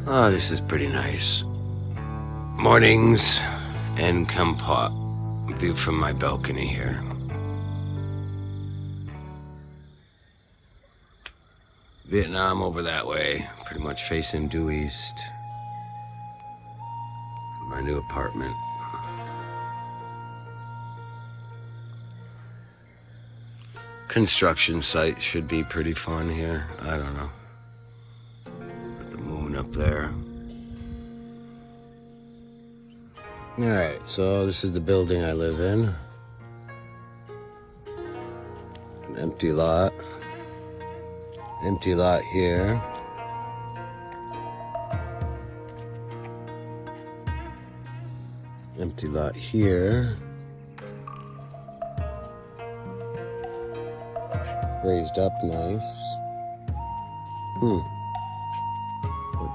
Oh, this is pretty nice. Mornings in Kampot. View from my balcony here. Vietnam over that way, pretty much facing due east. My new apartment. Construction site should be pretty fun here. I don't know. Got the moon up there. Alright, so this is the building I live in. An empty lot. Empty lot here. Empty lot here. Raised up nice. Wouldn't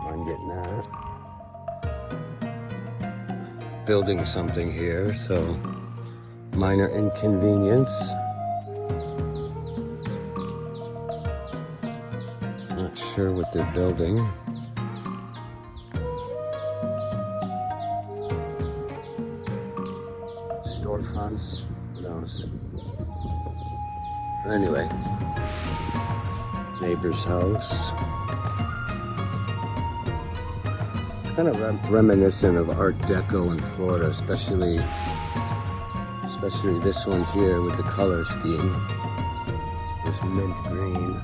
mind getting that. Building something here, so minor inconvenience. Not sure what they're building. Storefronts, who knows? Anyway, neighbor's house. Kind of reminiscent of Art Deco in Florida, especially this one here with the color scheme. This mint green.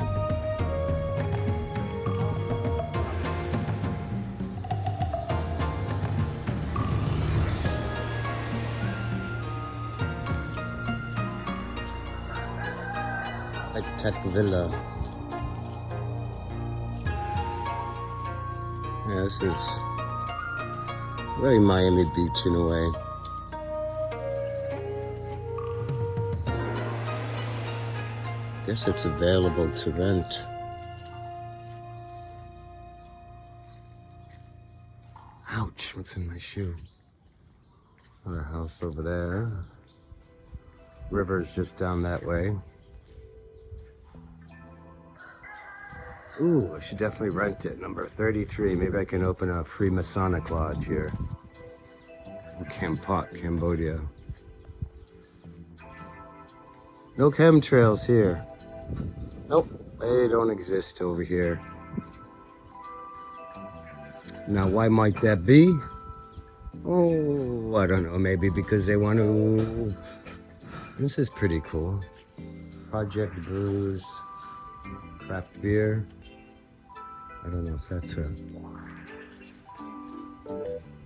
Tech Villa. Yeah, this is very Miami Beach in a way. Guess it's available to rent. Ouch, what's in my shoe? Our house over there. River's just down that way. Ooh, I should definitely rent it. Number 33. Maybe I can open a free Masonic lodge here in Kampot, Cambodia. No chemtrails here. Nope, they don't exist over here. Now, why might that be? Oh, I don't know. Maybe because they want to... This is pretty cool. Project Brews. Craft beer. I don't know if that's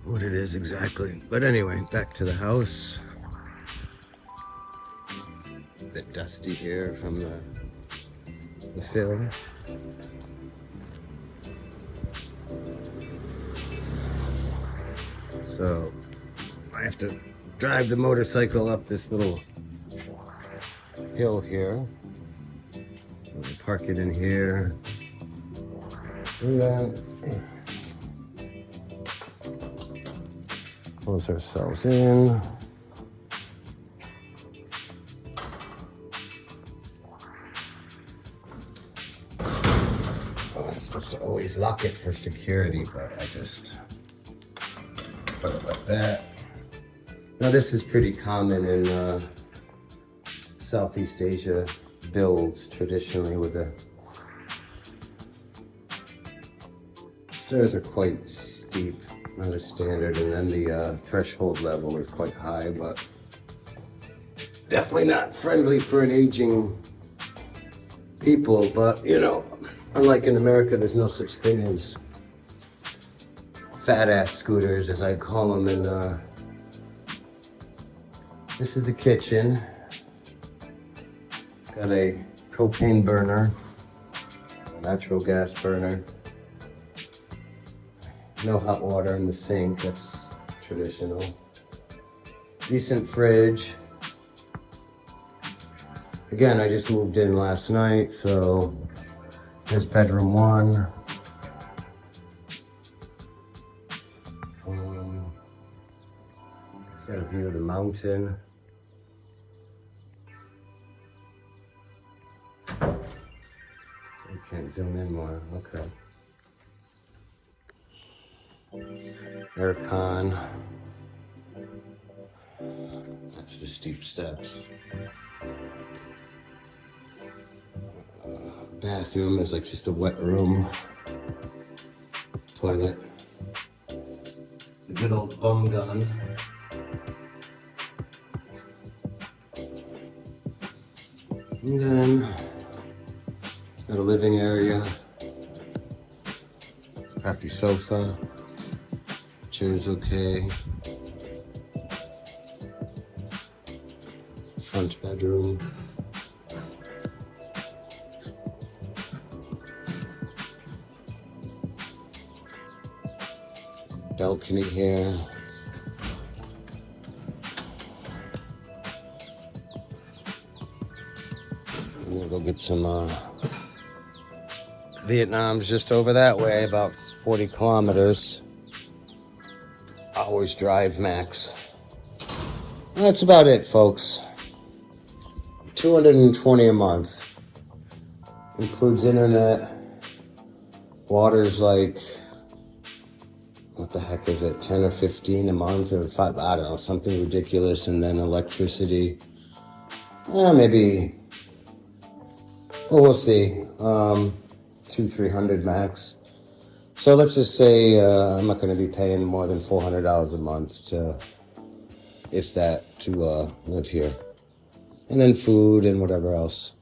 what it is exactly. But anyway, back to the house. A bit dusty here from the film. So I have to drive the motorcycle up this little hill here. We'll park it in here. And then close ourselves in. Oh, I'm supposed to always lock it for security, but I just put it like that. Now this is pretty common in Southeast Asia builds traditionally with the stairs are quite steep, not as standard, and then the threshold level is quite high, but definitely not friendly for an aging people. But you know, unlike in America, there's no such thing as fat ass scooters, as I call them. And this is the kitchen. It's got a propane burner, natural gas burner. No hot water in the sink, that's traditional. Decent fridge. Again, I just moved in last night, so here's bedroom one. Got a view of the mountain. I can't zoom in more, okay. Aircon. That's the steep steps. Bathroom is like just a wet room. Toilet. The good old bum gun. And then got a living area. Crafty sofa. Chair's okay. Front bedroom. Balcony here. I'm gonna go get some Vietnam's just over that way, about 40 kilometers. Hours drive max. That's about it, folks. $220 a month. Includes internet. Water's like, what the heck is it, 10 or 15 a month or 5, I don't know, something ridiculous. And then electricity, maybe, well, we'll see, 200-300 max. So let's just say I'm not going to be paying more than $400 a month to, if that, to live here. And then food and whatever else.